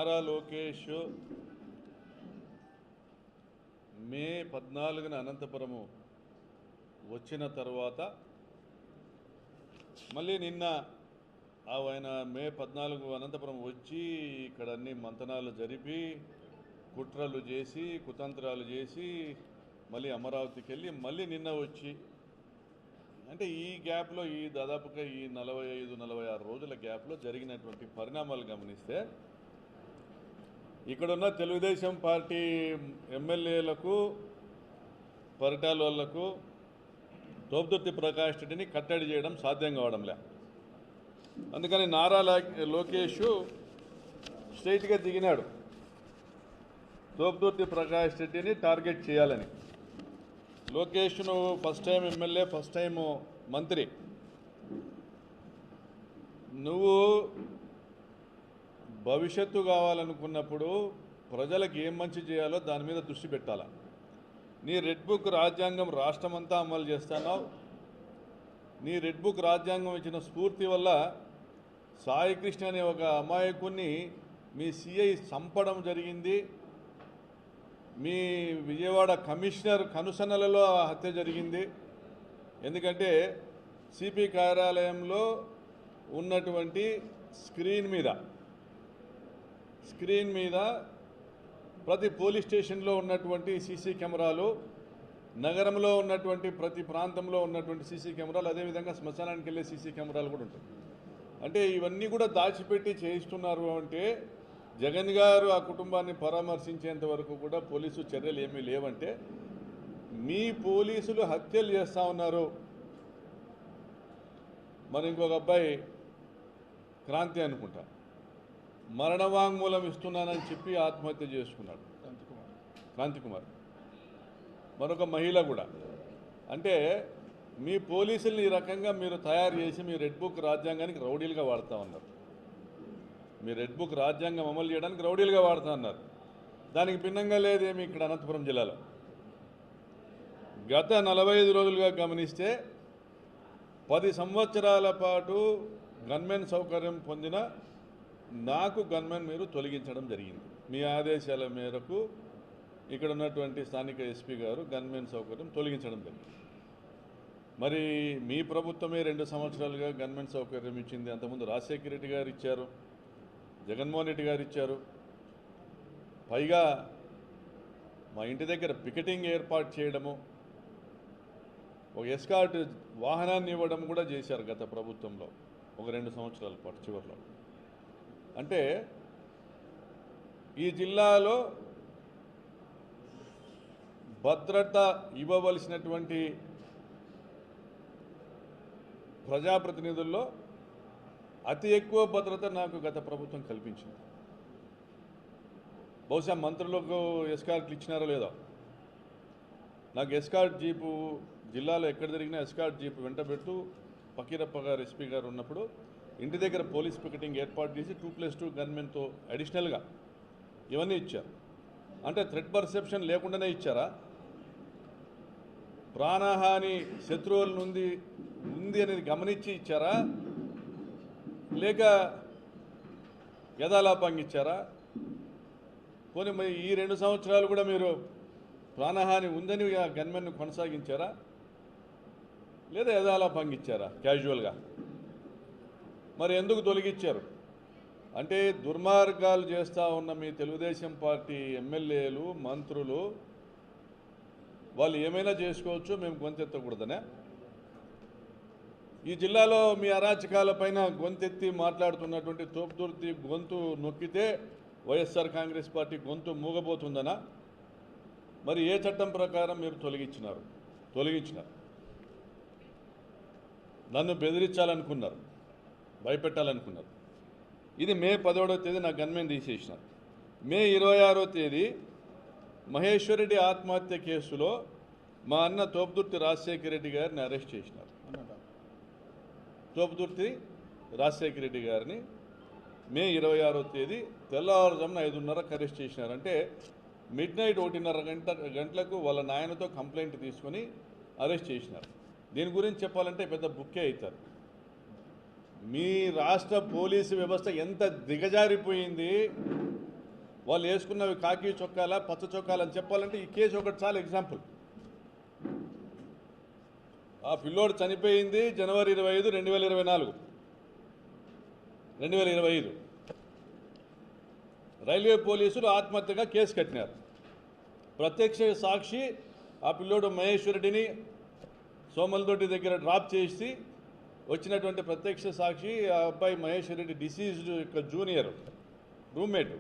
నారా లోకేష్ మే 14న అనంతపురము వచ్చిన తర్వాత మళ్ళీ నిన్న ఆయన మే 14 అనంతపురం వచ్చి ఇక్కడ అన్ని మంతనాలు జరిపి కుట్రలు చేసి కుతంత్రాలు చేసి మళ్ళీ అమరావతికి వెళ్ళి మళ్ళీ నిన్న వచ్చి అంటే ఈ గ్యాప్లో ఈ దాదాపుగా ఈ 45-46 రోజుల గ్యాప్లో జరిగినటువంటి పరిణామాలు గమనిస్తే ఇక్కడున్న తెలుగుదేశం పార్టీ ఎమ్మెల్యేలకు పరిటాల వాళ్లకు తోపుదుర్తి ప్రకాష్ రెడ్డిని కట్టడి చేయడం సాధ్యం కావడంలే. అందుకని నారా లోకేష్ స్ట్రైట్గా దిగినాడు తోపుదుర్తి ప్రకాష్ రెడ్డిని టార్గెట్ చేయాలని. లోకేష్ నువ్వు first time MLA, first time మంత్రి, నువ్వు భవిష్యత్తు కావాలనుకున్నప్పుడు ప్రజలకు ఏం మంచి చేయాలో దాని మీద దృష్టి పెట్టాలా. నీ రెడ్ బుక్ రాజ్యాంగం రాష్ట్రమంతా అమలు చేస్తున్నావు. నీ రెడ్ బుక్ రాజ్యాంగం ఇచ్చిన స్ఫూర్తి వల్ల సాయికృష్ణ అనే ఒక అమాయకుడిని మీ సిఐ చంపడం జరిగింది. మీ విజయవాడ కమిషనర్ కనుసన్నలలో హత్య జరిగింది. ఎందుకంటే సిపి కార్యాలయంలో ఉన్నటువంటి స్క్రీన్ మీద ప్రతి పోలీస్ స్టేషన్లో ఉన్నటువంటి సీసీ కెమెరాలు, నగరంలో ఉన్నటువంటి ప్రతి ప్రాంతంలో ఉన్నటువంటి సీసీ కెమెరాలు, అదేవిధంగా శ్మశానానికి వెళ్ళే సీసీ కెమెరాలు కూడా ఉంటాయి. అంటే ఇవన్నీ కూడా దాచిపెట్టి చేయిస్తున్నారు. అంటే జగన్ గారు ఆ కుటుంబాన్ని పరామర్శించేంత వరకు కూడా పోలీసు చర్యలు ఏమీ లేవంటే మీ పోలీసులు హత్యలు చేస్తూ ఉన్నారు. మరి ఇంకొక అబ్బాయి క్రాంతి అనుకుంటా మరణవాంగ్మూలం ఇస్తున్నానని చెప్పి ఆత్మహత్య చేసుకున్నాడు, క్రాంతికుమార్. మరొక మహిళ కూడా. అంటే మీ పోలీసుల్ని ఈ రకంగా మీరు తయారు చేసి మీ రెడ్ బుక్ రాజ్యాంగానికి రౌడీలుగా వాడుతూ ఉన్నారు. మీ రెడ్ బుక్ రాజ్యాంగం అమలు చేయడానికి రౌడీలుగా వాడుతూ ఉన్నారు. దానికి భిన్నంగా లేదేమి ఇక్కడ అనంతపురం జిల్లాలో గత 45 రోజులుగా గమనిస్తే 10 సంవత్సరాల పాటు గన్మెన్ సౌకర్యం పొందిన నాకు గన్మెన్ మీరు తొలగించడం జరిగింది. మీ ఆదేశాల మేరకు ఇక్కడ ఉన్నటువంటి స్థానిక ఎస్పీ గారు గన్మెన్ సౌకర్యం తొలగించడం జరిగింది. మరి మీ ప్రభుత్వమే 2 సంవత్సరాలుగా గన్మెన్ సౌకర్యం ఇచ్చింది. అంతకుముందు రాజశేఖర రెడ్డి గారు ఇచ్చారు, జగన్మోహన్ రెడ్డి గారు ఇచ్చారు. పైగా మా ఇంటి దగ్గర పికెటింగ్ ఏర్పాటు చేయడము, ఒక ఎస్కార్ట్ వాహనాన్ని ఇవ్వడం కూడా చేశారు గత ప్రభుత్వంలో ఒక 2 సంవత్సరాల పాటు చివరిలో. అంటే ఈ జిల్లాలో భద్రత ఇవ్వవలసినటువంటి ప్రజాప్రతినిధుల్లో అతి ఎక్కువ భద్రత నాకు గత ప్రభుత్వం కల్పించింది. బహుశా మంత్రులకు ఎస్కార్ట్లు ఇచ్చినారో లేదో, నాకు ఎస్కార్ట్ జీపు జిల్లాలో ఎక్కడ జరిగినా ఎస్కార్ట్ జీపు వెంట పెడుతూ ఫకీరప్ప గారు ఎస్పీ గారు ఉన్నప్పుడు ఇంటి దగ్గర పోలీస్ పికెటింగ్ ఏర్పాటు చేసి 2+2 గన్మెన్తో అడిషనల్గా ఇవన్నీ ఇచ్చారు. అంటే థ్రెట్ పర్సెప్షన్ లేకుండానే ఇచ్చారా? ప్రాణహాని శత్రువుల నుండి ఉంది అనేది గమనించి ఇచ్చారా, లేక యథాలాపంగా ఇచ్చారా? పోనీ మరి ఈ 2 సంవత్సరాలు కూడా మీరు ప్రాణహాని ఉందని గన్మెన్ను కొనసాగించారా, లేదా యథాలాపంగా ఇచ్చారా క్యాజువల్గా? మరి ఎందుకు తొలగించారు? అంటే దుర్మార్గాలు చేస్తూ ఉన్న మీ తెలుగుదేశం పార్టీ ఎమ్మెల్యేలు, మంత్రులు వాళ్ళు ఏమైనా చేసుకోవచ్చు, మేము గొంతెత్తకూడదనే? ఈ జిల్లాలో మీ అరాచకాలపైన గొంతెత్తి మాట్లాడుతున్నటువంటి తోపుదుర్తి గొంతు నొక్కితే వైఎస్ఆర్ కాంగ్రెస్ పార్టీ గొంతు మూగబోతుందనా? మరి ఏ చట్టం ప్రకారం మీరు తొలగించినారు? నన్ను బెదిరించాలనుకున్నారు, భయపెట్టాలనుకున్నారు. ఇది మే 11వ తేదీ నా గన్మెన్ తీసేసినారు. మే 26వ తేదీ మహేశ్వరరెడ్డి ఆత్మహత్య కేసులో మా అన్న తోపుదుర్తి రాజశేఖర రెడ్డి గారిని అరెస్ట్ చేసినారు. తోపుదుర్తి రాజశేఖర రెడ్డి గారిని మే 26వ తేదీ తెల్లవారుజామున 5:30కు అరెస్ట్ చేసినారు. అంటే మిడ్నైట్ 1:30 గంటలకు వాళ్ళ నాయనతో కంప్లైంట్ తీసుకొని అరెస్ట్ చేసినారు. దీని గురించి చెప్పాలంటే పెద్ద బుక్కే అవుతారు. మీ రాష్ట్ర పోలీసు వ్యవస్థ ఎంత దిగజారిపోయింది, వాళ్ళు వేసుకున్నవి కాకి చొక్కాల పచ్చ చొక్కాలని చెప్పాలంటే ఈ కేసు ఒకటి చాలా ఎగ్జాంపుల్. ఆ పిల్లోడు చనిపోయింది జనవరి 25, 2025. రైల్వే పోలీసులు ఆత్మహత్యగా కేసు కట్టినారు. ప్రత్యక్ష సాక్షి ఆ పిల్లోడు మహేష్ రెడ్డిని సోమలదొడ్డి దగ్గర డ్రాప్ చేసి వచ్చినటువంటి ప్రత్యక్ష సాక్షి ఆ అబ్బాయి మహేష్ రెడ్డి డిసీజ్డ్ యొక్క జూనియర్ రూమ్మేట్.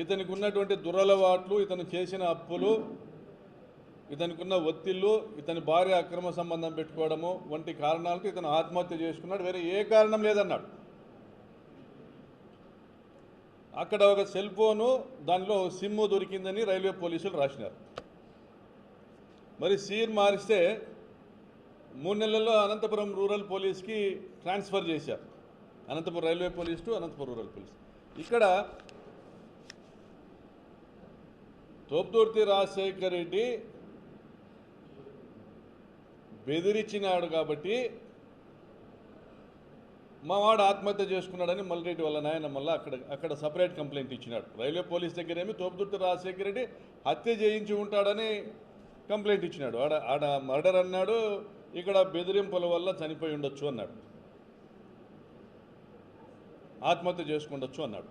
ఇతనికి ఉన్నటువంటి దురలవాట్లు, ఇతను చేసిన అప్పులు, ఇతనికి ఉన్న ఒత్తిళ్ళు, ఇతని భార్య అక్రమ సంబంధం పెట్టుకోవడము వంటి కారణాలకు ఇతను ఆత్మహత్య చేసుకున్నాడు. వేరే ఏ కారణం లేదన్నాడు. అక్కడ ఒక సెల్ ఫోను, దానిలో సిమ్ దొరికిందని రైల్వే పోలీసులు రాసినారు. మరి సీన్ మారిస్తే 3 నెలల్లో అనంతపురం రూరల్ పోలీస్కి ట్రాన్స్ఫర్ చేశారు. Anantapuram railway police to Anantapuram rural police. ఇక్కడ తోపుదుర్తి రాజశేఖర్ రెడ్డి బెదిరించినాడు కాబట్టి మా వాడు ఆత్మహత్య చేసుకున్నాడని మల్రెడ్డి వాళ్ళ నాయన మళ్ళీ అక్కడ సపరేట్ కంప్లైంట్ ఇచ్చినాడు. రైల్వే పోలీస్ దగ్గరేమి తోపుదుర్తి రాజశేఖర్ రెడ్డి హత్య చేయించి ఉంటాడని కంప్లైంట్ ఇచ్చినాడు. ఆడ మర్డర్ అన్నాడు, ఇక్కడ బెదిరింపుల వల్ల చనిపోయి ఉండొచ్చు అన్నాడు, ఆత్మహత్య చేసుకుండొచ్చు అన్నాడు.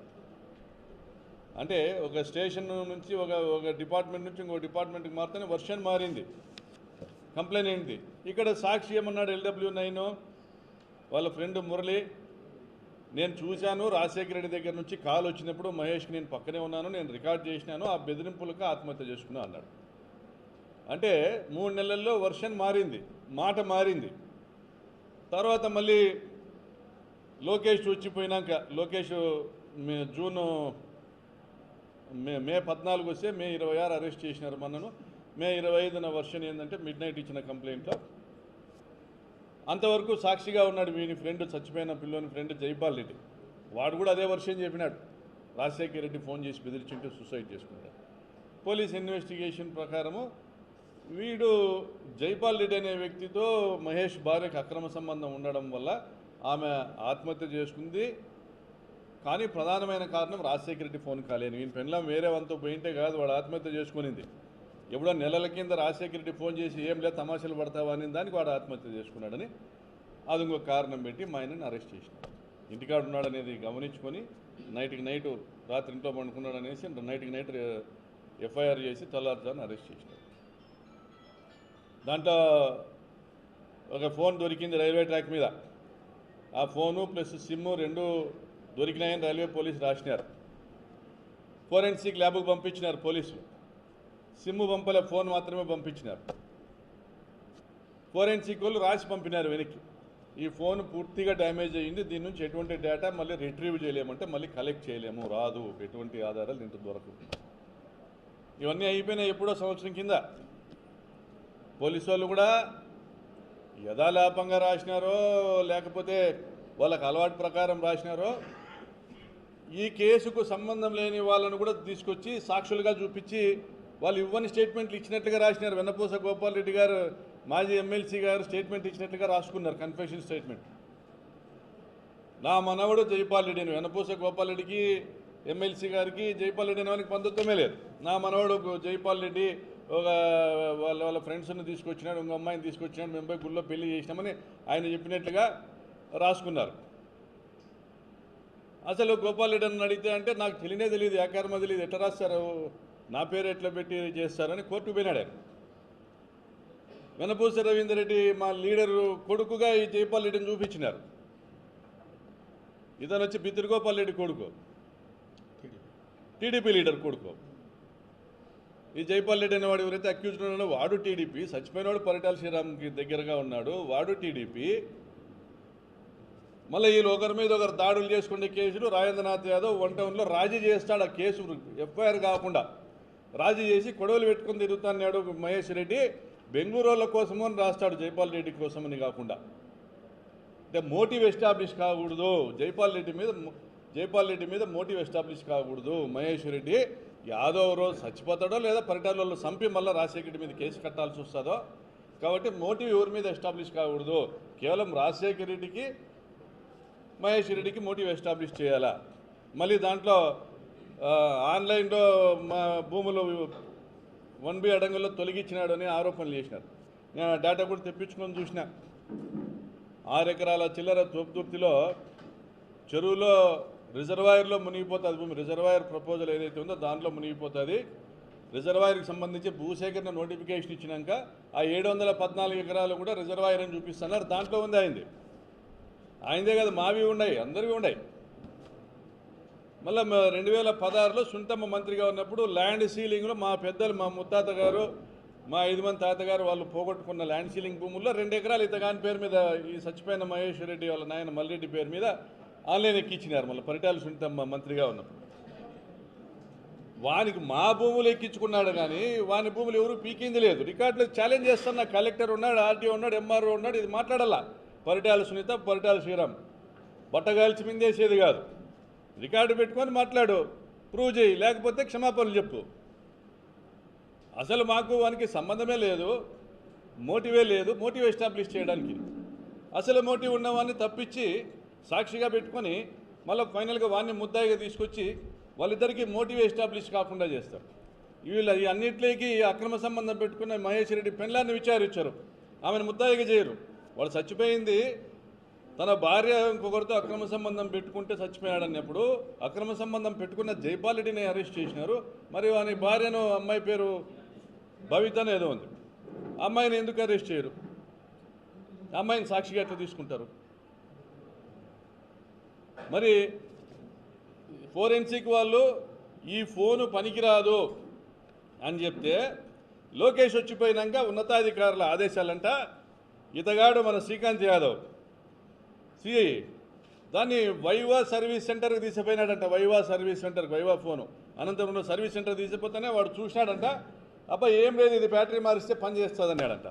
అంటే ఒక స్టేషన్ నుంచి ఒక డిపార్ట్మెంట్ నుంచి ఇంకో డిపార్ట్మెంట్కి మారితేనే వర్షన్ మారింది, కంప్లైంట్ ఏంటి. ఇక్కడ సాక్షి ఏమన్నాడు, LW9 వాళ్ళ ఫ్రెండ్ మురళి, నేను చూశాను రాజశేఖర రెడ్డి దగ్గర నుంచి కాల్ వచ్చినప్పుడు మహేష్కి నేను పక్కనే ఉన్నాను, నేను రికార్డ్ చేసినాను, ఆ బెదిరింపులకు ఆత్మహత్య చేసుకున్నా అన్నాడు. అంటే 3 నెలల్లో వర్షన్ మారింది, మాట మారింది. తర్వాత మళ్ళీ లోకేష్ వచ్చిపోయినాక, లోకేష్ మే 14 వస్తే మే 26 అరెస్ట్ చేసినారు మనను. మే 25న వర్షన్ ఏంటంటే మిడ్నైట్ ఇచ్చిన కంప్లైంట్లో అంతవరకు సాక్షిగా ఉన్నాడు వీని ఫ్రెండ్, చచ్చిపోయిన పిల్లోని ఫ్రెండ్ జైపాల్ రెడ్డి. వాడు కూడా అదే వర్షన్ చెప్పినాడు, రాజశేఖర్ రెడ్డి ఫోన్ చేసి బెదిరించుంటే సూసైడ్ చేసుకుంటాడు. పోలీస్ ఇన్వెస్టిగేషన్ ప్రకారము వీడు జైపాల్ రెడ్డి అనే వ్యక్తితో మహేష్ భార్యకు అక్రమ సంబంధం ఉండడం వల్ల ఆమె ఆత్మహత్య చేసుకుంది. కానీ ప్రధానమైన కారణం రాజశేఖర రెడ్డి ఫోన్ కాలేను. ఈయన పెళ్ళాం వేరే వంతో పోయింటే కాదు వాడు ఆత్మహత్య చేసుకునింది. ఎప్పుడో నెలల కింద రాజశేఖర రెడ్డి ఫోన్ చేసి ఏం లేదు తమాషాలు పడతావా అని దానికి వాడు ఆత్మహత్య చేసుకున్నాడని అది ఇంకొక కారణం పెట్టి మా ఆయనని అరెస్ట్ చేసినాడు. ఇంటికాడు ఉన్నాడనేది గమనించుకొని నైట్కి నైట్ రాత్రి ఇంట్లో పండుకున్నాడు అనేసి నైట్కి నైట్ ఎఫ్ఐఆర్ చేసి తెల్లారుజామున అరెస్ట్ చేసినాడు. దాంట్లో ఒక ఫోన్ దొరికింది రైల్వే ట్రాక్ మీద. ఆ ఫోను ప్లస్ సిమ్ 2 దొరికినాయని రైల్వే పోలీసు రాసినారు. ఫోరెన్సిక్ ల్యాబ్కు పంపించినారు పోలీసులు. సిమ్ పంపలే, ఫోన్ మాత్రమే పంపించినారు. ఫోరెన్సిక్ వాళ్ళు రాసి పంపినారు వెనక్కి, ఈ ఫోన్ పూర్తిగా డ్యామేజ్ అయ్యింది, దీని నుంచి ఎటువంటి డేటా మళ్ళీ రిట్రీవ్ చేయలేమంటే మళ్ళీ కలెక్ట్ చేయలేము, రాదు, ఎటువంటి ఆధారాలు దీంట్లో దొరకవు. ఇవన్నీ అయిపోయినాయి ఎప్పుడో సంవత్సరం కింద. పోలీసు వాళ్ళు కూడా యథాలాపంగా రాసినారో లేకపోతే వాళ్ళకి అలవాటు ప్రకారం రాసినారో, ఈ కేసుకు సంబంధం లేని వాళ్ళను కూడా తీసుకొచ్చి సాక్షులుగా చూపించి వాళ్ళు ఇవ్వని స్టేట్మెంట్లు ఇచ్చినట్లుగా రాసినారు. వెన్నపూస గోపాల్ రెడ్డి గారు మాజీ ఎమ్మెల్సీ గారు స్టేట్మెంట్ ఇచ్చినట్లుగా రాసుకున్నారు, కన్ఫెషన్ స్టేట్మెంట్. నా మనవడు జైపాల్ రెడ్డిని, వెన్నపూస గోపాల్ రెడ్డికి ఎమ్మెల్సీ గారికి జైపాల్ రెడ్డి అనే వానికి బంధుత్వమే లేదు. నా మనవడు జైపాల్ రెడ్డి ఒక వాళ్ళ ఫ్రెండ్స్ని తీసుకొచ్చినాడు, ఇంకో అమ్మాయిని తీసుకొచ్చినాడు, మేము పోయి గుళ్ళో పెళ్లి చేసినామని ఆయన చెప్పినట్లుగా రాసుకున్నారు. అసలు గోపాల్ రెడ్డి అని అడిగితే అంటే నాకు తెలియదు, ఏకారమ తెలియదు, ఎట్లా రాస్తారు, నా పేరు ఎట్లా పెట్టి చేస్తారని కోర్టుకు పోయినాడు ఆయన. వెన్నపూస రవీందర్ రెడ్డి మా లీడరు కొడుకుగా ఈ జైపాల్ రెడ్డిని చూపించినారు. ఇతను వచ్చి బిత్తిరి గోపాల్ రెడ్డి కొడుకు, టీడీపీ లీడర్ కొడుకు. ఈ జైపాల్ రెడ్డి అనేవాడు ఎవరైతే అక్యూజ్డ్ ఉన్నాడో వాడు టీడీపీ, చచ్చిపోయినాడు పరిటాల శ్రీరామ్కి దగ్గరగా ఉన్నాడు, వాడు టీడీపీ. మళ్ళీ వీళ్ళు ఒకరి మీద ఒకరు దాడులు చేసుకునే కేసులు. రాజేంద్రనాథ్ యాదవ్ 1 టౌన్లో రాజీ చేస్తాడు, ఆ కేసు ఎఫ్ఐఆర్ కాకుండా రాజీ చేసి కొడవలు పెట్టుకుని తిరుగుతున్నాడు మహేష్ రెడ్డి. బెంగళూరు వాళ్ళ కోసము అని రాస్తాడు, జైపాల్ రెడ్డి కోసమని కాకుండా. అంటే మోటివ్ ఎస్టాబ్లిష్ కాకూడదు, జైపాల్ రెడ్డి మీద మోటివ్ ఎస్టాబ్లిష్ కాకూడదు. మహేష్ రెడ్డి యాదవ్ రోజు చచ్చిపోతాడో లేదా పరిటాలలో చంపి మళ్ళీ రాజశేఖర రెడ్డి మీద కేసు కట్టాల్సి వస్తుందో, కాబట్టి మోటివ్ ఎవరి మీద ఎస్టాబ్లిష్ కాకూడదు. కేవలం రాజశేఖర రెడ్డికి మహేష్ రెడ్డికి మోటివ్ ఎస్టాబ్లిష్ చేయాలా. మళ్ళీ దాంట్లో ఆన్లైన్లో మా భూములు 1B అడంగంలో తొలగించినాడు అని ఆరోపణలు చేసినారు. నేను డేటా కూడా తెప్పించుకొని చూసిన. 6 ఎకరాల చిల్లర తోపుదుర్తిలో చెరువులో రిజర్వాయర్లో మునిగిపోతుంది భూమి. రిజర్వాయర్ ప్రపోజల్ ఏదైతే ఉందో దాంట్లో మునిగిపోతుంది. రిజర్వాయర్కి సంబంధించి భూసేకరణ నోటిఫికేషన్ ఇచ్చినాక ఆ 714 ఎకరాలు కూడా రిజర్వాయర్ అని చూపిస్తున్నారు. దాంట్లో ఉంది ఆయనదే కదా, మావి ఉన్నాయి, అందరివి ఉన్నాయి. మళ్ళీ 2016లో సుంటమ్మ మంత్రిగా ఉన్నప్పుడు ల్యాండ్ సీలింగ్లో మా పెద్దలు, మా ముత్తాత గారు, మా 5 మంది తాతగారు వాళ్ళు పోగొట్టుకున్న ల్యాండ్ సీలింగ్ భూముల్లో 2 ఎకరాలు ఇతగాని పేరు మీద ఈ చచ్చిపోయిన మహేశ్వర్ రెడ్డి వాళ్ళ నాయన మల్రెడ్డి పేరు మీద ఆన్లైన్ ఎక్కించినారు. మళ్ళీ పరిటాల సుంటమ్మ మంత్రిగా ఉన్నప్పుడు వానికి మా భూములు ఎక్కించుకున్నాడు కానీ వాని భూములు ఎవరు పీకింది లేదు. రికార్డులకు ఛాలెంజ్ చేస్తున్న కలెక్టర్ ఉన్నాడు, ఆర్టీఓ ఉన్నాడు, ఎంఆర్ఓ ఉన్నాడు. ఇది మాట్లాడాలా? పరిటాల సునీత, పరిటాల శ్రీరామ్ బట్టగాల్చి మిందేసేది కాదు. రికార్డు పెట్టుకొని మాట్లాడు, ప్రూవ్ చేయి, లేకపోతే క్షమాపణలు చెప్పు. అసలు మాకు వానికి సంబంధమే లేదు, మోటివే లేదు. మోటివ్ ఎస్టాబ్లిష్ చేయడానికి అసలు మోటివ్ ఉన్నవాడిని తప్పించి సాక్షిగా పెట్టుకొని మళ్ళీ ఫైనల్గా వాడిని ముద్దాయిగా తీసుకొచ్చి వాళ్ళిద్దరికీ మోటివ్ ఎస్టాబ్లిష్ కాకుండా చేస్తారు. వీళ్ళు ఈ అన్నింటికి అక్రమ సంబంధం పెట్టుకున్న మహేష్ రెడ్డి పెండ్లాన్ని విచారించారు, ఆమెను ముద్దాయిగా చేయరు. వాడు చచ్చిపోయింది తన భార్య ఇంకొకరితో అక్రమ సంబంధం పెట్టుకుంటే చచ్చిపోయాడన్నప్పుడు అక్రమ సంబంధం పెట్టుకున్న జైపాల్ రెడ్డిని అరెస్ట్ చేసినారు. మరి వాని భార్యను, అమ్మాయి పేరు భవితను ఏదో ఉంది, అమ్మాయిని ఎందుకు అరెస్ట్ చేయరు? అమ్మాయిని సాక్షిగా ఎట్లా తీసుకుంటారు? మరి ఫోరెన్సిక్ వాళ్ళు ఈ ఫోను పనికిరాదు అని చెప్తే లోకేష్ వచ్చిపోయినాక ఉన్నతాధికారుల ఆదేశాలంట ఇతగాడు మన శ్రీకాంత్ యాదవ్ సిఐ దాన్ని వైవా సర్వీస్ సెంటర్కి తీసిపోయినాడంట. వైవా సర్వీస్ సెంటర్కి వైవా ఫోను అనంతపురంలో సర్వీస్ సెంటర్ తీసిపోతేనే వాడు చూసినాడంట. అబ్బా ఏం లేదు, ఇది బ్యాటరీ మారిస్తే పని చేస్తుంది అన్నాడంట.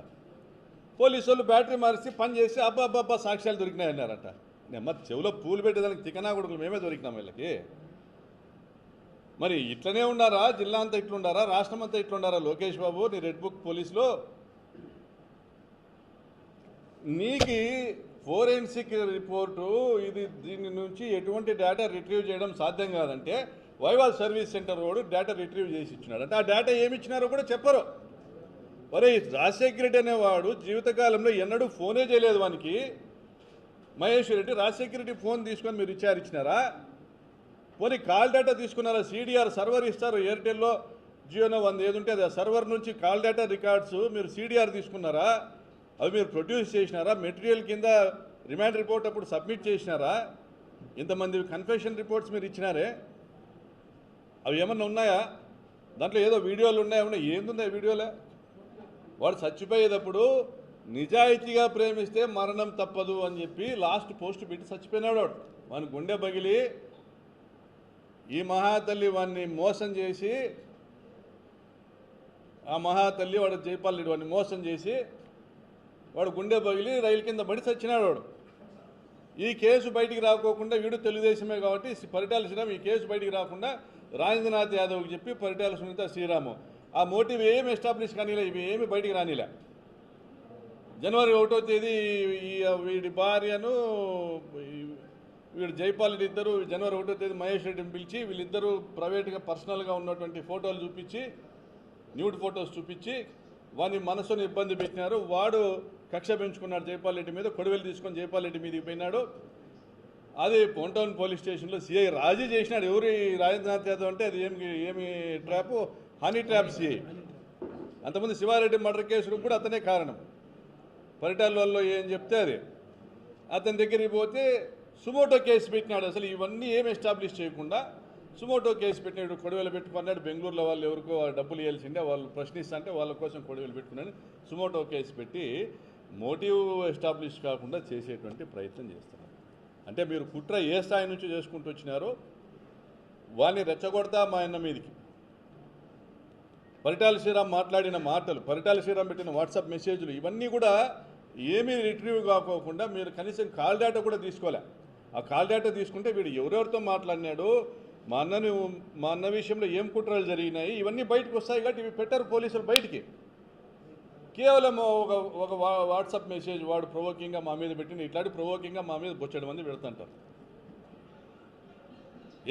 పోలీసు వాళ్ళు బ్యాటరీ మారిస్తే పని చేసి అబ్బా సాక్ష్యాలు దొరికినాయి అన్నారంట. నెమ్మ చెవులో పూలు పెట్టేదానికి తికనా కొడుకులు మేమే దొరికినాం వీళ్ళకి. మరి ఇట్లనే ఉన్నారా? జిల్లా అంతా ఇట్లుండారా? రాష్ట్రం అంతా ఇట్లుండారా? లోకేష్ బాబు, నీ రెడ్ బుక్ పోలీసులో నీకు ఫోరెన్సిక్ రిపోర్టు ఇది దీని నుంచి ఎటువంటి డేటా రిట్రీవ్ చేయడం సాధ్యం కాదంటే వైవా సర్వీస్ సెంటర్ వాడు డేటా రిట్రీవ్ చేసి ఇచ్చినాడు అంటే ఆ డేటా ఏమి ఇచ్చినారో కూడా చెప్పరు. మరి రాజశేఖర రెడ్డి అనేవాడు జీవితకాలంలో ఎన్నడూ ఫోనే చేయలేదు వానికి. మహేశ్వర్ రెడ్డి రాజశేఖర రెడ్డి ఫోన్ తీసుకొని మీరు ఇచ్చినారా? పోనీ కాల్ డేటా తీసుకున్నారా? సిడిఆర్ సర్వర్ ఇస్తారు ఎయిర్టెల్లో, జియోనో 100 ఏది ఉంటే అది ఆ సర్వర్ నుంచి కాల్ డేటా రికార్డ్స్ మీరు సిడిఆర్ తీసుకున్నారా? అవి మీరు ప్రొడ్యూస్ చేసినారా? మెటీరియల్ కింద రిమాండ్ రిపోర్ట్ అప్పుడు సబ్మిట్ చేసినారా? ఇంతమంది కన్ఫెషన్ రిపోర్ట్స్ మీరు ఇచ్చినారే, అవి ఏమన్నా ఉన్నాయా? దాంట్లో ఏదో వీడియోలు ఉన్నాయా? ఏందున్నాయి వీడియోలే? వాడు చచ్చిపోయేటప్పుడు నిజాయితీగా ప్రేమిస్తే మరణం తప్పదు అని చెప్పి లాస్ట్ పోస్ట్ పెట్టి చచ్చిపోయినాడు వాడు. వాని గుండె పగిలి ఈ మహాతల్లి వాడిని మోసం చేసి, ఆ మహాతల్లి వాడు జైపాల్ రెడ్డి వాడిని మోసం చేసి వాడు గుండె పగిలి రైలు కింద పడి చచ్చినాడు వాడు. ఈ కేసు బయటికి రాకోకుండా వీడు తెలుగుదేశమే కాబట్టి పరిటాల శ్రీరామ్ ఈ కేసు బయటికి రాకుండా రాజేంద్రనాథ్ యాదవ్కి చెప్పి పరిటాల సునీత శ్రీరాము ఆ మోటివ్ ఏమి ఎస్టాబ్లిష్ కానీలే, ఇవి ఏమి బయటికి రానిలే. జనవరి 1వ తేదీ వీడి భార్యను వీడు జైపాల్ రెడ్డి ఇద్దరు జనవరి 1వ తేదీ మహేష్ రెడ్డిని పిలిచి వీళ్ళిద్దరూ ప్రైవేట్గా పర్సనల్గా ఉన్నటువంటి ఫోటోలు చూపించి, న్యూడ్ ఫొటోస్ చూపించి వాని మనసును ఇబ్బంది పెట్టినారు. వాడు కక్ష పెంచుకున్నాడు జైపాల్ రెడ్డి మీద, కొడవలి తీసుకొని జైపాల్ రెడ్డి మీదకి పోయినాడు. అది పొంటౌన్ పోలీస్ స్టేషన్లో సిఐ రాజీ చేసినాడు. ఎవరు రాజేంద్రనాథ్ యాదవ్ అంటే అది ఏమి ట్రాపు, హనీ ట్రాప్ సిఐ. అంతమంది శివారెడ్డి మర్డర్ కేసుకు కూడా అతనే కారణం. పరిటాల వాళ్ళు ఏం చెప్తే అది అతని దగ్గరికి పోతే సుమోటో కేసు పెట్టినాడు. అసలు ఇవన్నీ ఏం ఎస్టాబ్లిష్ చేయకుండా సుమోటో కేసు పెట్టినాడు. కొడవలు పెట్టుకున్నాడు. బెంగళూరులో వాళ్ళు ఎవరికో డబ్బులు ఇవ్వాల్సిందే, వాళ్ళు ప్రశ్నిస్తా అంటే వాళ్ళ కోసం కొడవలు పెట్టుకున్నాడు. సుమోటో కేసు పెట్టి మోటివ్ ఎస్టాబ్లిష్ కాకుండా చేసేటువంటి ప్రయత్నం చేస్తున్నారు. అంటే మీరు కుట్ర ఏ స్థాయి నుంచి చేసుకుంటూ వచ్చినారో వాడిని రెచ్చగొడతా మా అన్న మీదకి. పరిటాల శ్రీరామ్ మాట్లాడిన మాటలు, పరిటాల శ్రీరామ్ పెట్టిన వాట్సాప్ మెసేజ్లు ఇవన్నీ కూడా ఏమీ రిట్రీవ్ కాకోకుండా మీరు కనీసం కాల్ డేటా కూడా తీసుకోలే. ఆ కాల్ డేటా తీసుకుంటే వీడు ఎవరెవరితో మాట్లాడినాడు, మా అన్న విషయంలో ఏం కుట్రలు జరిగినాయి ఇవన్నీ బయటకు వస్తాయి. కాబట్టి ఇవి పెట్టారు పోలీసులు బయటికి. కేవలం ఒక వాట్సాప్ మెసేజ్ వాడు ప్రొవోకింగ్గా మా మీద పెట్టిన ఇట్లాంటి ప్రొవోకింగ్గా మా మీద బొచ్చడం మంది పెడుతుంటారు.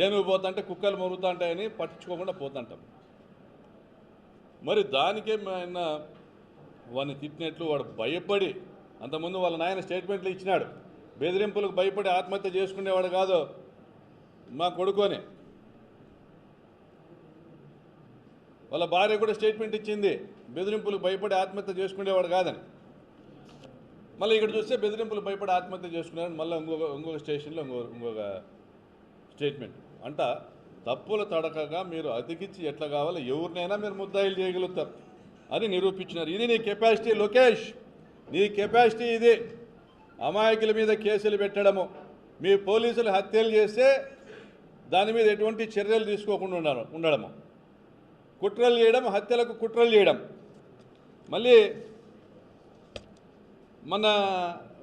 ఏనుగు పోతుంటే కుక్కలు మొరుగుతుంటాయని పట్టించుకోకుండా పోతుంటాం. మరి దానికే ఆయన వాడిని తిట్టినట్లు వాడు భయపడి, అంతకుముందు వాళ్ళ నాయన స్టేట్మెంట్లు ఇచ్చినాడు, బెదిరింపులకు భయపడి ఆత్మహత్య చేసుకునేవాడు కాదు మా కొడుకుని. వాళ్ళ భార్య కూడా స్టేట్మెంట్ ఇచ్చింది, బెదిరింపులకు భయపడి ఆత్మహత్య చేసుకునేవాడు కాదని. మళ్ళీ ఇక్కడ చూస్తే బెదిరింపులకు భయపడి ఆత్మహత్య చేసుకునేవాడు, మళ్ళీ ఇంకొక స్టేషన్లో ఇంకొక స్టేట్మెంట్ అంట. తప్పుల తడకగా మీరు అతికిచ్చి ఎట్లా కావాలో ఎవరినైనా మీరు ముద్దాయిలు చేయగలుగుతారు అని నిరూపించినారు. ఇది నీ కెపాసిటీ లోకేష్, నీ కెపాసిటీ ఇది. అమాయకుల మీద కేసులు పెట్టడము, మీ పోలీసులు హత్యలు చేస్తే దాని మీద ఎటువంటి చర్యలు తీసుకోకుండా ఉండడము, కుట్రలు చేయడం, హత్యలకు కుట్రలు చేయడం. మళ్ళీ మన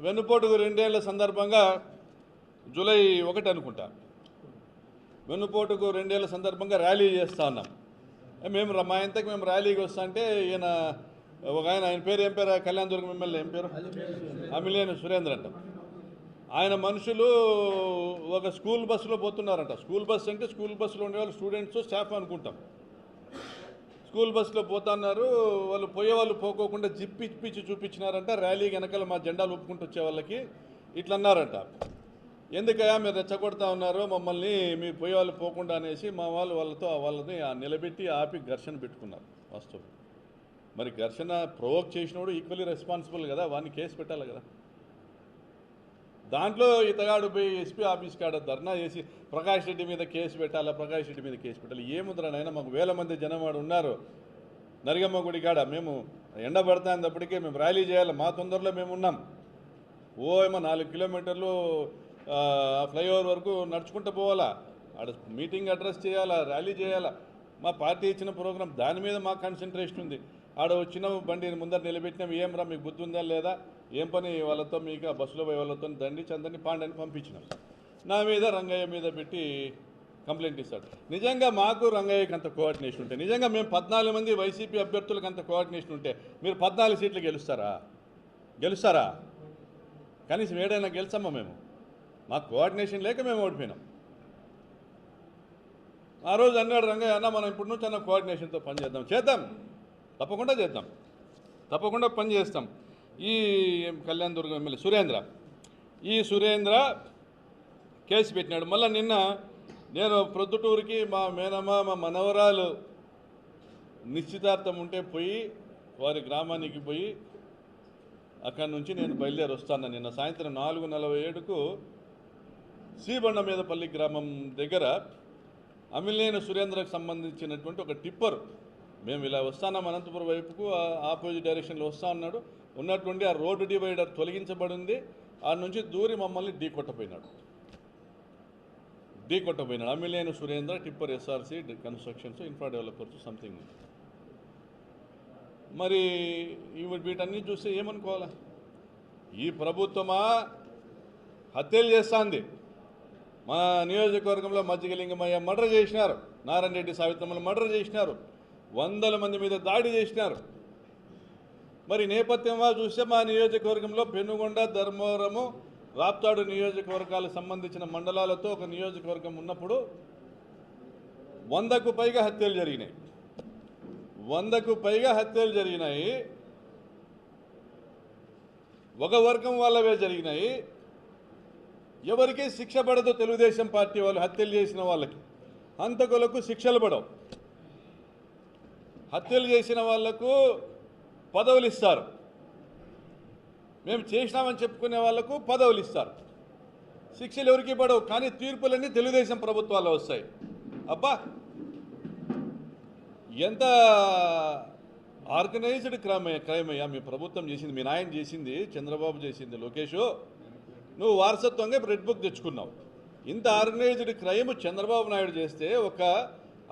వెన్నుపోటుకు 2 ఏళ్ల సందర్భంగా జూలై 1 అనుకుంటా, వెన్నుపోటుకు 2 ఏళ్ల సందర్భంగా ర్యాలీ చేస్తూ ఉన్నాం. మేము మా ఇంతకు మేము ర్యాలీకి వస్తా అంటే ఈయన ఒక ఆయన పేరు ఏం పేరు, కళ్యాణ్ దుర్గం ఎమ్మెల్యే ఏం పేరు, అమిలేని సురేంద్ర అంట. ఆయన మనుషులు ఒక స్కూల్ బస్సులో పోతున్నారంట. స్కూల్ బస్సు అంటే స్కూల్ బస్సులో ఉండేవాళ్ళు స్టూడెంట్స్, స్టాఫ్ అనుకుంటాం. స్కూల్ బస్సులో పోతున్నారు, వాళ్ళు పోయేవాళ్ళు పోకోకుండా జిప్పిచ్చి చూపించినారంట. ర్యాలీ వెనకాల మా జెండాలు ఒప్పుకుంటూ వచ్చే వాళ్ళకి ఇట్లా అన్నారంట, ఎందుకయ్యా మీరు రెచ్చగొడతా ఉన్నారు మమ్మల్ని, మీరు పోయేవాళ్ళు పోకుండా అనేసి మా వాళ్ళని నిలబెట్టి ఆపి ఘర్షణ పెట్టుకున్నారు. వాస్తవం మరి ఘర్షణ ప్రొవోక్ చేసినోడు ఈక్వల్లీ రెస్పాన్సిబుల్ కదా, వాడిని కేసు పెట్టాలి కదా. దాంట్లో ఇతగాడు పోయి ఎస్పీ ఆఫీస్ కాడ ధర్నా చేసి ప్రకాష్ రెడ్డి మీద కేసు పెట్టాలా, ప్రకాష్ రెడ్డి మీద కేసు పెట్టాలి. ఏముందిరానైనా మాకు 1000 మంది జనం వాడు ఉన్నారు నరిగమ్మ గుడి కాడ. మేము ఎండ పడుతున్నప్పటికీ మేము ర్యాలీ చేయాలి, మా తొందరలో మేము ఉన్నాం. ఏమో 4 కిలోమీటర్లు ఫ్లైఓవర్ వరకు నడుచుకుంటూ పోవాలా, ఆడ మీటింగ్ అడ్రస్ చేయాలా, ర్యాలీ చేయాలా. మా పార్టీ ఇచ్చిన ప్రోగ్రాం దాని మీద మాకు కాన్సన్ట్రేషన్ ఉంది. ఆడ వచ్చిన బండిని ముందర నిలబెట్టినాం, ఏం రా మీకు బుద్ధి ఉందా లేదా, ఏం పని వాళ్ళతో మీకు బస్సులో పోయి వాళ్ళతో దండి చందని పాండని పంపించినాం. నా మీద రంగయ్య మీద పెట్టి కంప్లైంట్ ఇస్తాడు. నిజంగా మాకు రంగయ్యకి అంత కోఆర్డినేషన్ ఉంటే, నిజంగా మేము 14 మంది వైసీపీ అభ్యర్థులకు అంత కోఆర్డినేషన్ ఉంటే మీరు 14 సీట్లు గెలుస్తారా? కనీసం ఏడైనా గెలిచామా? మేము మాకు కోఆర్డినేషన్ లేక మేము ఓడిపోయినాం. ఆ రోజు అన్నాడు రంగయ్య, అన్న మనం ఇప్పటి నుంచి అన్న కోఆర్డినేషన్తో చేద్దాం, తప్పకుండా పని చేస్తాం. ఈ కళ్యాణ్ దుర్గం ఎమ్మెల్యే సురేంద్ర కేసు పెట్టినాడు. మళ్ళీ నిన్న నేను ప్రొద్దుటూరుకి మా మేనమ్మ మా మనవరాలు నిశ్చితార్థం ఉంటే పోయి వారి గ్రామానికి పోయి అక్కడి నుంచి నేను బయలుదేరి వస్తాను. నిన్న సాయంత్రం 4:47కు శ్రీబండ మీదపల్లి గ్రామం దగ్గర అమిలేని సురేంద్రకు సంబంధించినటువంటి ఒక టిప్పర్, మేము ఇలా వస్తాన్నాం అనంతపురం వైపుకు ఆపోజిట్ డైరెక్షన్లో వస్తా ఉన్నాడు, ఉన్నటువంటి ఆ రోడ్డు డివైడర్ తొలగించబడింది, ఆ నుంచి దూరి మమ్మల్ని ఢీకొట్టపోయినాడు. అమిలేని Surendra tipper SRC constructions infra developers something. మరి వీటన్నీ చూస్తే ఏమనుకోవాలా? ఈ ప్రభుత్వమా హత్యలు చేస్తుంది. మన నియోజకవర్గంలో మజ్జిగలింగమయ్య మర్డర్ చేసినారు, నారాయణ రెడ్డి సావిత్రమ్మలు మర్డర్ చేసినారు, 100 మంది మీద దాడి చేసినారు. మరి నేపథ్యంగా చూస్తే మా నియోజకవర్గంలో పెనుగొండ, ధర్మవరము, రాప్తాడు నియోజకవర్గాలకు సంబంధించిన మండలాలతో ఒక నియోజకవర్గం ఉన్నప్పుడు 100కు పైగా హత్యలు జరిగినాయి. ఒక వర్గం వాళ్ళవే జరిగినాయి. ఎవరికి శిక్ష పడదు. తెలుగుదేశం పార్టీ వాళ్ళు హత్యలు చేసిన వాళ్ళకి, హంతకులకు శిక్షలు పడవు. హత్యలు చేసిన వాళ్లకు పదవులు ఇస్తారు, మేము చేసినామని చెప్పుకునే వాళ్లకు పదవులు ఇస్తారు, శిక్షలు ఎవరికి పడవు. కానీ తీర్పులన్నీ తెలుగుదేశం ప్రభుత్వాలు వస్తాయి. అబ్బా, ఎంత ఆర్గనైజ్డ్ క్రైమ్ అయ్యా మీ ప్రభుత్వం చేసింది, మీ నాయన చేసింది, చంద్రబాబు చేసింది. లోకేష్, నువ్వు వారసత్వంగా రెడ్ బుక్ తెచ్చుకున్నావు. ఇంత ఆర్గనైజ్డ్ క్రైమ్ చంద్రబాబు నాయుడు చేస్తే ఒక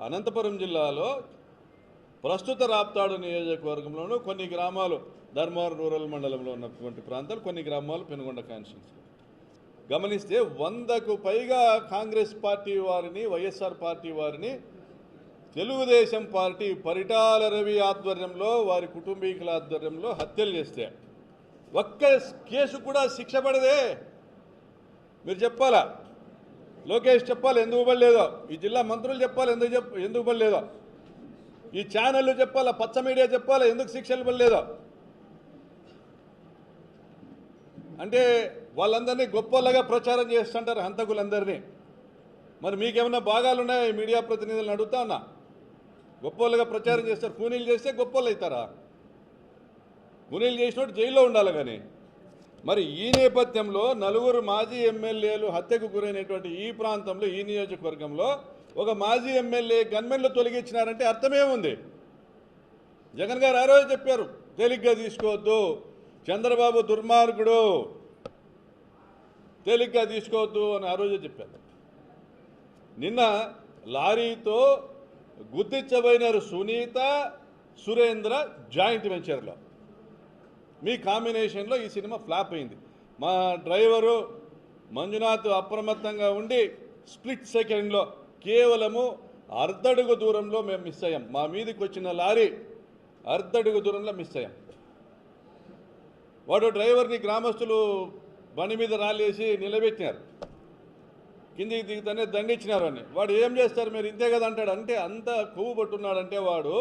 అనంతపురం జిల్లాలో ప్రస్తుత రాప్తాడు నియోజకవర్గంలోనూ కొన్ని గ్రామాలు, ధర్మవరం రూరల్ మండలంలో ఉన్నటువంటి ప్రాంతాలు, కొన్ని గ్రామాలు పెనుగొండ కాన్స్టిట్యున్సీ గమనిస్తే 100కు పైగా కాంగ్రెస్ పార్టీ వారిని, వైఎస్ఆర్ పార్టీ వారిని తెలుగుదేశం పార్టీ పరిటాల రవి ఆధ్వర్యంలో, వారి కుటుంబీకుల ఆధ్వర్యంలో హత్యలు చేస్తే ఒక్క కేసు కూడా శిక్ష పడదే. మీరు చెప్పాలా? లోకేష్ చెప్పాలి ఎందుకు ఇవ్వలేదో, ఈ జిల్లా మంత్రులు చెప్పాలి ఎందుకు ఇవ్వలేదో, ఈ ఛానళ్ళు చెప్పాలా, పచ్చ మీడియా చెప్పాలా ఎందుకు శిక్షలు ఇవ్వలేదో. అంటే వాళ్ళందరినీ గొప్పలాగా ప్రచారం చేస్తుంటారు హంతకులందరినీ. మరి మీకేమన్నా భాగాలు ఉన్నాయా? ఈ మీడియా ప్రతినిధులను అడుగుతా ఉన్నా. గొప్పలుగా ప్రచారం చేస్తారు, కూనీలు చేస్తే గొప్పలు అవుతారా? కూనీలు చేసినట్టు జైల్లో ఉండాలి. కానీ మరి ఈ నేపథ్యంలో నలుగురు మాజీ ఎమ్మెల్యేలు హత్యకు గురైనటువంటి ఈ ప్రాంతంలో, ఈ నియోజకవర్గంలో ఒక మాజీ ఎమ్మెల్యే గన్మెన్లు తొలగించినారంటే అర్థమేముంది? జగన్ గారు ఆ రోజు చెప్పారు, తేలిగ్గా తీసుకోవద్దు, చంద్రబాబు దుర్మార్గుడు, తేలిగ్గా తీసుకోవద్దు అని ఆ రోజే చెప్పారు. నిన్న లారీతో గుర్తించబోయినారు సునీత, సురేంద్ర జాయింట్ వెంచర్లో. మీ కాంబినేషన్లో ఈ సినిమా ఫ్లాప్ అయింది. మా డ్రైవరు మంజునాథ్ అప్రమత్తంగా ఉండి స్ప్లిట్ సెకండ్లో కేవలము అర్ధడుగు దూరంలో మేము మిస్ అయ్యాం. మా మీదకి వచ్చిన లారీ అర్ధడుగు దూరంలో మిస్ అయ్యాం. వాడు డ్రైవర్ని గ్రామస్తులు బండి మీద రాలేసి నిలబెట్టినారు, కిందికి దిగుతానే దండించినారు అని. వాడు ఏం చేస్తారు, మీరు ఇంతే కదా అంటాడు. అంటే అంత కొవ్వు పట్టున్నాడంటే వాడు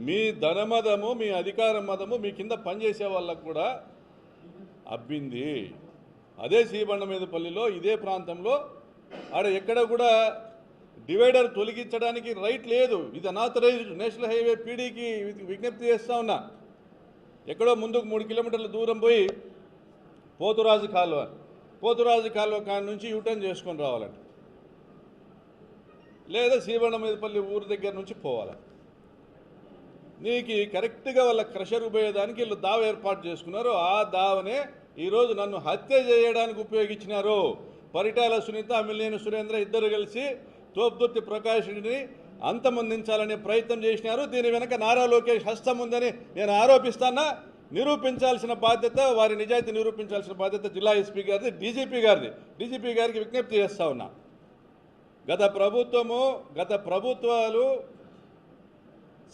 మీ ధనమదము, మీ అధికార మదము మీ కింద పనిచేసే వాళ్ళకు కూడా అబ్బింది. అదే శ్రీబండమీదపల్లిలో ఇదే ప్రాంతంలో ఆడ ఎక్కడ కూడా డివైడర్ తొలగించడానికి రైట్ లేదు. ఇది అనాథరైజ్డ్. నేషనల్ హైవే పీడీకి విజ్ఞప్తి చేస్తూ ఉన్నా. ఎక్కడో ముందుకు 3 కిలోమీటర్ల దూరం పోయి పోతురాజు కాలువ కాడ నుంచి యూటర్న్ చేసుకొని రావాలంట, లేదా శ్రీబండమీదపల్లి ఊరు దగ్గర నుంచి పోవాలి. నీకు కరెక్ట్గా వాళ్ళ క్రషర్ పోయేదానికి వీళ్ళు దావ ఏర్పాటు చేసుకున్నారు. ఆ దావనే ఈరోజు నన్ను హత్య చేయడానికి ఉపయోగించినారు. పరిటాల సునీత, అమిలినేని సురేంద్ర ఇద్దరు కలిసి తోపుదుర్తి ప్రకాష్ రెడ్డిని అంతమొందించాలనే ప్రయత్నం చేసినారు. దీని వెనక నారా లోకేష్ హస్తం ఉందని నేను ఆరోపిస్తానా. నిరూపించాల్సిన బాధ్యత, వారి నిజాయితీ నిరూపించాల్సిన బాధ్యత జిల్లా ఎస్పీ గారిది, డీజీపీ గారికి విజ్ఞప్తి చేస్తా ఉన్నా. గత ప్రభుత్వాలు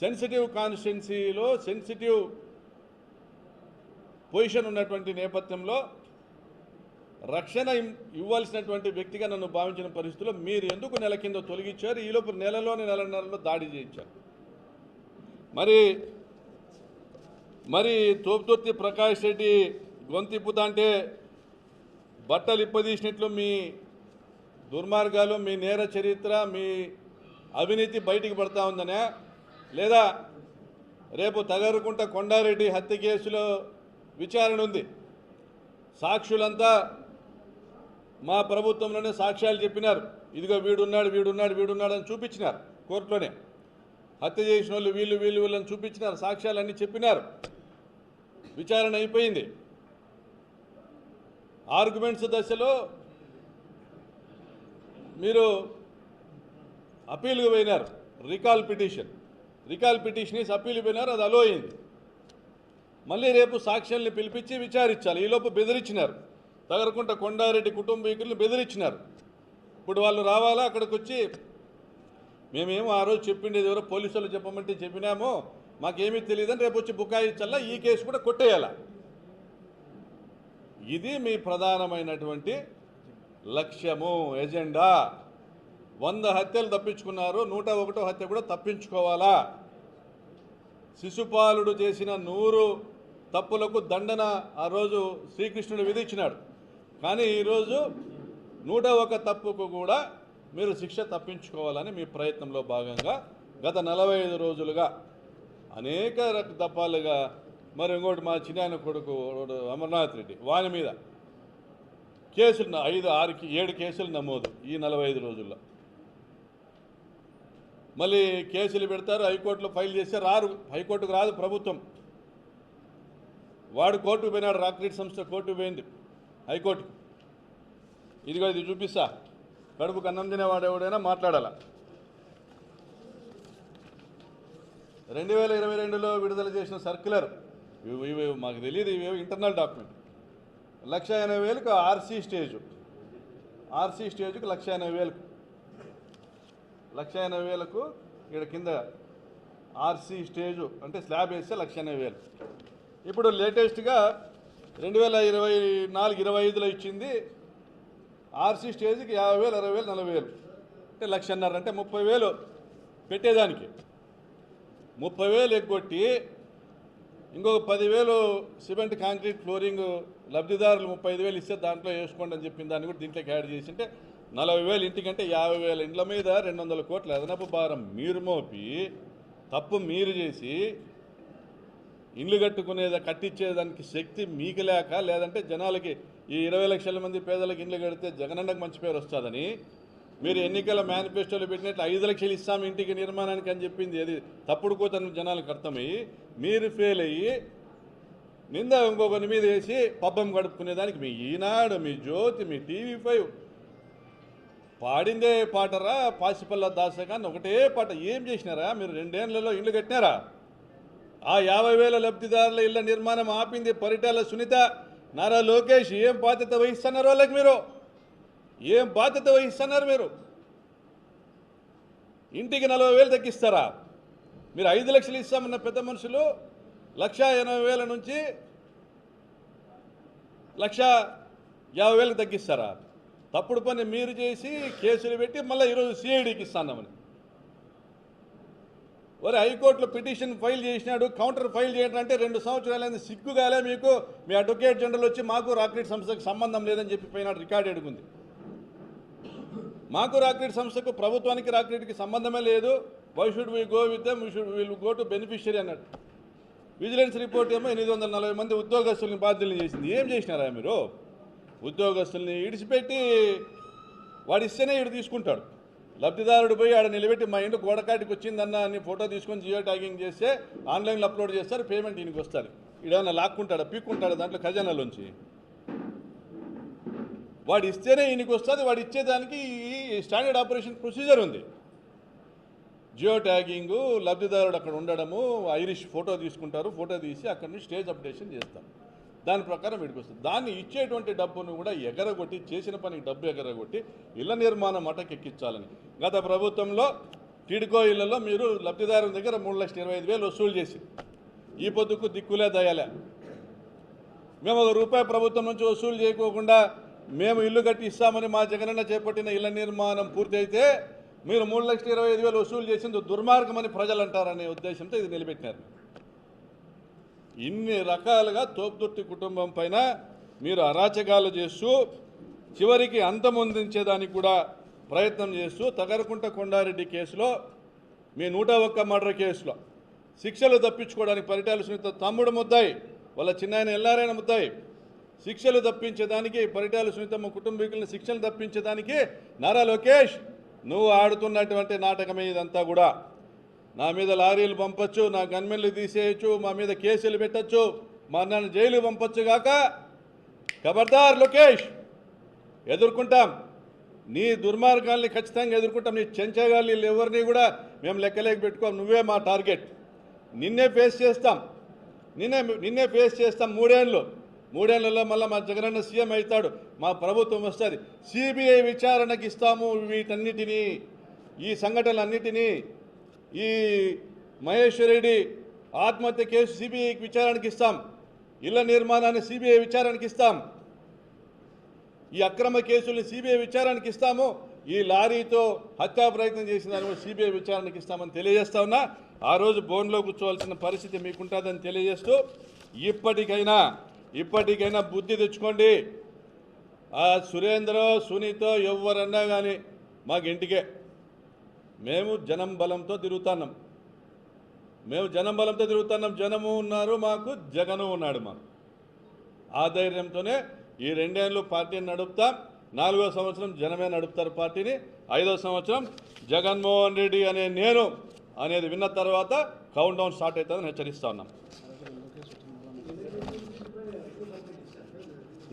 సెన్సిటివ్ కాన్స్టిట్యున్సీలో సెన్సిటివ్ పొజిషన్ ఉన్నటువంటి నేపథ్యంలో రక్షణ ఇవ్వాల్సినటువంటి వ్యక్తిగా నన్ను భావించిన పరిస్థితుల్లో మీరు ఎందుకు నెల కింద తొలగించారు? ఈలోపు నెలన్నరలో దాడి చేయించారు. మరి తోపుతుర్తి ప్రకాష్ రెడ్డి గొంతిప్పుతా అంటే బట్టలు ఇప్పదీసినట్లు మీ దుర్మార్గాలు, మీ నేర చరిత్ర, మీ అవినీతి బయటికి పడతా ఉందనే, లేదా రేపు తగరుకుంట కొండారెడ్డి హత్య కేసులో విచారణ ఉంది. సాక్షులంతా మా ప్రభుత్వంలోనే సాక్ష్యాలు చెప్పినారు. ఇదిగో వీడున్నాడు అని చూపించినారు కోర్టులోనే. హత్య చేసిన వాళ్ళు వీళ్ళని చూపించినారు, సాక్ష్యాలన్నీ చెప్పినారు. విచారణ అయిపోయింది. ఆర్గ్యుమెంట్స్ దశలో మీరు అప్పీల్కి పోయినారు. రికాల్ పిటిషన్ ఇస్ అప్పీల్ పోయినారు, అది అలో అయింది. మళ్ళీ రేపు సాక్ష్యాల్ని పిలిపించి విచారించాలి. ఈలోపు బెదిరించినారు. తగరకుంట కొండారెడ్డి కుటుంబీకులను బెదిరించినారు. ఇప్పుడు వాళ్ళు రావాలా అక్కడికి వచ్చి, మేమేమో ఆ రోజు చెప్పిండేది ఎవరో పోలీసులు చెప్పమంటే చెప్పినామో, మాకేమీ తెలియదని రేపు వచ్చి బుకాయించాలా, ఈ కేసు కూడా కొట్టేయాలా. ఇది మీ ప్రధానమైనటువంటి లక్ష్యము, ఎజెండా. 100 హత్యలు తప్పించుకున్నారు, 101వ హత్య కూడా తప్పించుకోవాలా. శిశుపాలుడు చేసిన 100 తప్పులకు దండన ఆ రోజు శ్రీకృష్ణుడు విధించినాడు. కానీ ఈరోజు 101 తప్పుకు కూడా మీరు శిక్ష తప్పించుకోవాలని మీ ప్రయత్నంలో భాగంగా గత 45 రోజులుగా అనేక దఫాలుగా, మరి ఇంకోటి మా చిన్న కొడుకు అమర్నాథ్ రెడ్డి, వాని మీద కేసులు 5, 6, 7 కేసులు నమోదు ఈ 45 రోజుల్లో. మళ్ళీ కేసులు పెడతారు, హైకోర్టులో ఫైల్ చేస్తే రారు, హైకోర్టుకు రాదు ప్రభుత్వం. వాడు కోర్టుకు పోయినాడు, రాక్రీట్ సంస్థ కోర్టుకు పోయింది, హైకోర్టుకు. ఇదిగో ఇది చూపిస్తా, కడుపుకు అన్నం తినేవాడు ఎవడైనా మాట్లాడాల. 2022లో విడుదల చేసిన సర్క్యులర్, ఇవి మాకు తెలియదు, ఇవేవి ఇంటర్నల్ డాక్యుమెంట్. 1,80,000కు ఆర్సీ స్టేజుకు 1,80,000కు ఇక్కడ కింద ఆర్సీ స్టేజు అంటే స్లాబ్ వేస్తే 1,80,000. ఇప్పుడు లేటెస్ట్గా 2024-25లో ఇచ్చింది ఆర్సీ స్టేజ్కి 50,000, 60,000, 40,000 అంటే 1,50,000 అంటే 30,000 పెట్టేదానికి 30,000 ఎగ్గొట్టి ఇంకొక 10,000 సిమెంట్ కాంక్రీట్ ఫ్లోరింగ్ లబ్ధిదారులు 35,000 ఇస్తే దాంట్లో వేసుకోండి అని చెప్పిన దాన్ని కూడా దీంట్లోకి యాడ్ చేసి అంటే 40,000 ఇంటికంటే 50,000 ఇండ్ల మీద 200 కోట్ల అదనపు భారం మీరు మోపి తప్పు మీరు చేసి ఇండ్లు కట్టించేదానికి శక్తి మీకు లేక లేదంటే జనాలకి ఈ 20 లక్షల మంది పేదలకు ఇండ్లు కడితే జగనన్నకు మంచి పేరు వస్తుందని మీరు ఎన్నికల మేనిఫెస్టోలో పెట్టినట్లు 5 లక్షలు ఇస్తాం ఇంటికి నిర్మాణానికి అని చెప్పింది అది తప్పుడు కోతను జనాలకు అర్థమయ్యి మీరు ఫెయిల్ అయ్యి నింద ఇంకొకరి మీద వేసి పబ్బం గడుపుకునేదానికి మీ ఈనాడు మీ జ్యోతి మీ TV5 పాడిందే పాటరా పాసిపల్ల దాసగాన్ని ఒకటే పాట ఏం చేసినారా మీరు 2 ఏళ్లలో ఇండ్లు కట్టినారా ఆ 50,000 లబ్ధిదారుల ఇళ్ల నిర్మాణం ఆపింది పరిటాల సునీత నారా లోకేష్ ఏం బాధ్యత వహిస్తున్నారు వాళ్ళకి మీరు ఏం బాధ్యత వహిస్తున్నారు మీరు ఇంటికి 40,000 తగ్గిస్తారా మీరు 5 లక్షలు ఇస్తామన్న పెద్ద మనుషులు 1,80,000 నుంచి 1,50,000 తగ్గిస్తారా తప్పుడు పని మీరు చేసి కేసులు పెట్టి మళ్ళీ ఈరోజు CIDకి ఇస్తామని మరి హైకోర్టులో పిటిషన్ ఫైల్ చేసినాడు కౌంటర్ ఫైల్ చేయడం అంటే 2 సంవత్సరాలైంది సిగ్గుగాలే మీకు మీ అడ్వకేట్ జనరల్ వచ్చి మాకు రాక్రీట్ సంస్థకు సంబంధం లేదని చెప్పి పోయినాడు రికార్డ్ ఎడుగుంది మాకు రాక్రీట్ సంస్థకు ప్రభుత్వానికి రాక్రీట్కి సంబంధమే లేదు why should we go with them will go to beneficiary అన్నాడు విజిలెన్స్ రిపోర్ట్ ఏమో 840 మంది ఉద్యోగస్తుల్ని బాధ్యుల్ని చేసింది ఏం చేసినారా మీరు ఉద్యోగస్తుల్ని ఇడిచిపెట్టి వాడు ఇస్తేనే ఇడు తీసుకుంటాడు లబ్ధిదారుడు పోయి ఆడ నిలబెట్టి మా ఇంటి గోడకాటికి వచ్చిందన్న అని ఫోటో తీసుకొని జియో ట్యాగింగ్ చేస్తే ఆన్లైన్లో అప్లోడ్ చేస్తారు పేమెంట్ ఈయనకి వస్తారు ఈడేమన్నా లాక్కుంటాడా పీక్కుంటాడా దాంట్లో ఖజానాలోంచి వాడు ఇస్తేనే ఈయనకి వస్తుంది వాడు ఇచ్చేదానికి ఈ స్టాండర్డ్ ఆపరేషన్ ప్రొసీజర్ ఉంది జియో ట్యాగింగు లబ్ధిదారుడు అక్కడ ఉండడము ఐరిష్ ఫోటో తీసుకుంటారు ఫోటో తీసి అక్కడి నుంచి స్టేజ్ అప్డేషన్ చేస్తారు దాని ప్రకారం వీడికి వస్తుంది దాన్ని ఇచ్చేటువంటి డబ్బును కూడా ఎగరగొట్టి చేసిన పనికి డబ్బు ఎగరగొట్టి ఇళ్ల నిర్మాణం అటకెక్కించాలని గత ప్రభుత్వంలో టిడ్కో ఇళ్లలో మీరు లబ్ధిదారుల దగ్గర 3,25,000 వసూలు చేసి ఈ పొద్దుకు దిక్కులే దయాలే మేము ₹1 ప్రభుత్వం నుంచి వసూలు చేయకోకుండా మేము ఇల్లు కట్టి ఇస్తామని మా జగనన్న చేపట్టిన ఇళ్ల నిర్మాణం పూర్తయితే మీరు 3,25,000 వసూలు చేసింది దుర్మార్గమని ప్రజలు అంటారనే ఉద్దేశంతో ఇది నిలబెట్టినారు ఇన్ని రకాలుగా తోపుదుర్తి కుటుంబం పైన మీరు అరాచకాలు చేస్తూ చివరికి అంతమొందించేదానికి కూడా ప్రయత్నం చేస్తూ తగరకుంట కొండారెడ్డి కేసులో మీ 101 మర్డర్ కేసులో శిక్షలు తప్పించుకోవడానికి పరిటాల సునీత తమ్ముడు ముద్దాయి వాళ్ళ చిన్నాయన ఎల్లారైన ముద్దాయి శిక్షలు తప్పించేదానికి పరిటాల సునీతమ్మ కుటుంబీకులను శిక్షలు తప్పించేదానికి నారా లోకేష్ నువ్వు ఆడుతున్నటువంటి నాటకమే ఇదంతా కూడా నా మీద లారీలు పంపొచ్చు నా గన్మెన్లు తీసేయచ్చు మా మీద కేసులు పెట్టచ్చు మా నన్ను జైలు పంపొచ్చు గాక ఖబర్దార్ లోకేష్ ఎదుర్కొంటాం నీ దుర్మార్గాల్ని ఖచ్చితంగా ఎదుర్కొంటాం నీ చెంచగాళ్ళు ఎవరిని కూడా మేము లెక్కలేక పెట్టుకోం నువ్వే మా టార్గెట్ నిన్నే ఫేస్ చేస్తాం నిన్నే ఫేస్ చేస్తాం 3 ఏళ్ళు 3 ఏళ్లలో మళ్ళీ మా జగనన్న సీఎం అవుతాడు మా ప్రభుత్వం వస్తుంది సిబిఐ విచారణకి ఇస్తాము వీటన్నిటినీ ఈ సంఘటనలన్నిటినీ ఈ మహేశ్వర్ రెడ్డి ఆత్మహత్య కేసు సిబిఐకి విచారణకి ఇస్తాం ఇళ్ల నిర్మాణాన్ని సిబిఐ విచారణకి ఇస్తాం ఈ అక్రమ కేసుల్ని సిబిఐ విచారణకి ఇస్తాము ఈ లారీతో హత్యా ప్రయత్నం చేసిన దాన్ని సిబిఐ విచారణకి ఇస్తామని తెలియజేస్తా ఉన్నా ఆ రోజు బోన్లో కూర్చోవాల్సిన పరిస్థితి మీకుంటుందని తెలియజేస్తూ ఇప్పటికైనా బుద్ధి తెచ్చుకోండి ఆ సురేంద్ర సునీతో ఎవరన్నా కానీ మాకు ఇంటికే మేము జనం బలంతో తిరుగుతున్నాం జనము ఉన్నారు మాకు జగను ఉన్నాడు మాకు ఆ ధైర్యంతోనే ఈ 2 ఏళ్ళు పార్టీని నడుపుతాం 4వ సంవత్సరం జనమే నడుపుతారు పార్టీని 5వ సంవత్సరం జగన్మోహన్ రెడ్డి అనే నేను అనేది విన్న తర్వాత కౌంట్ డౌన్ స్టార్ట్ అవుతుందని హెచ్చరిస్తా ఉన్నాం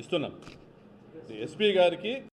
ఇస్తున్నాం ఎస్పీ గారికి